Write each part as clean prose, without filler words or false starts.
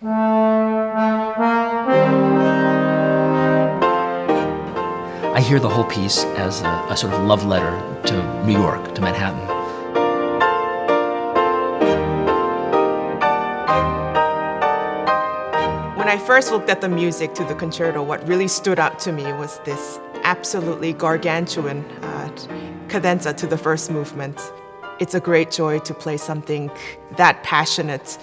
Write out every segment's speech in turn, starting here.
I hear the whole piece as a sort of love letter to New York, to Manhattan. When I first looked at the music to the concerto, what really stood out to me was this absolutely gargantuan cadenza to the first movement. It's a great joy to play something that passionate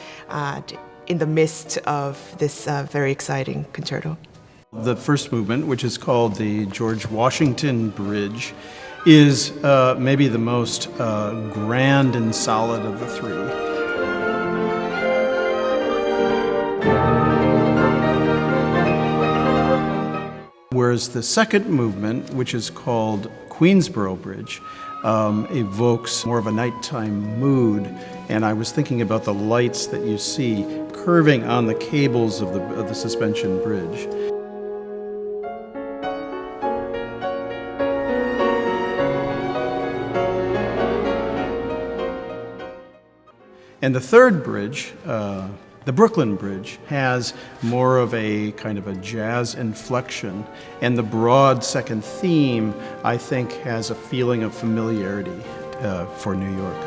in the midst of this very exciting concerto. The first movement, which is called the George Washington Bridge, is maybe the most grand and solid of the three. Whereas the second movement, which is called Queensboro Bridge, evokes more of a nighttime mood. And I was thinking about the lights that you see curving on the cables of the suspension bridge. And the third bridge, the Brooklyn Bridge, has more of a kind of a jazz inflection, and the broad second theme, I think, has a feeling of familiarity for New York.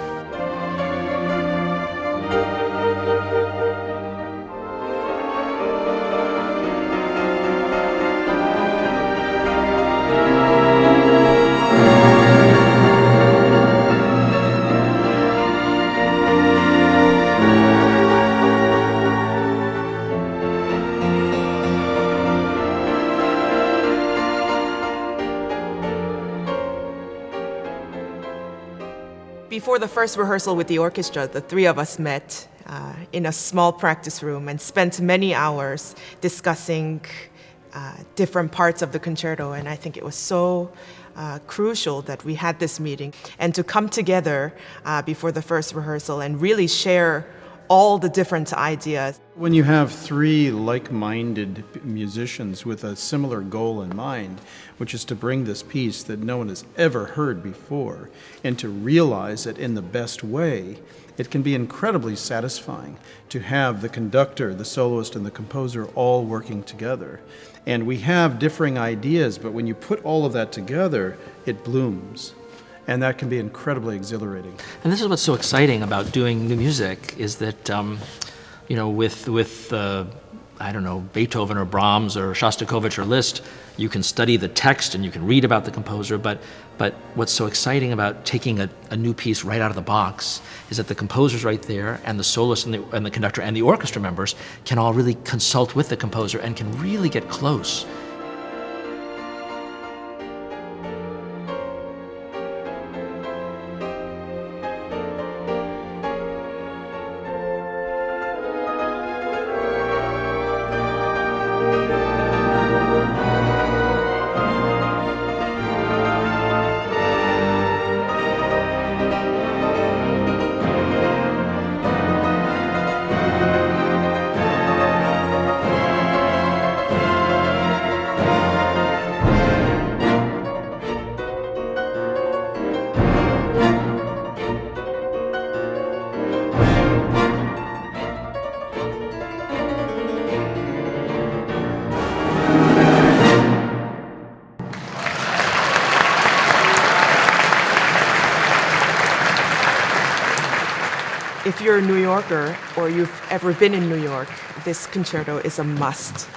Before the first rehearsal with the orchestra, the three of us met in a small practice room and spent many hours discussing different parts of the concerto. And I think it was so crucial that we had this meeting and to come together before the first rehearsal and really share all the different ideas. When you have three like-minded musicians with a similar goal in mind, which is to bring this piece that no one has ever heard before and to realize it in the best way, it can be incredibly satisfying to have the conductor, the soloist, and the composer all working together. And we have differing ideas, but when you put all of that together, it blooms. And that can be incredibly exhilarating. And this is what's so exciting about doing new music is that, with I don't know, Beethoven or Brahms or Shostakovich or Liszt, you can study the text and you can read about the composer, but what's so exciting about taking a new piece right out of the box is that the composer's right there, and the soloist and the conductor and the orchestra members can all really consult with the composer and can really get close. If you're a New Yorker or you've ever been in New York, this concerto is a must.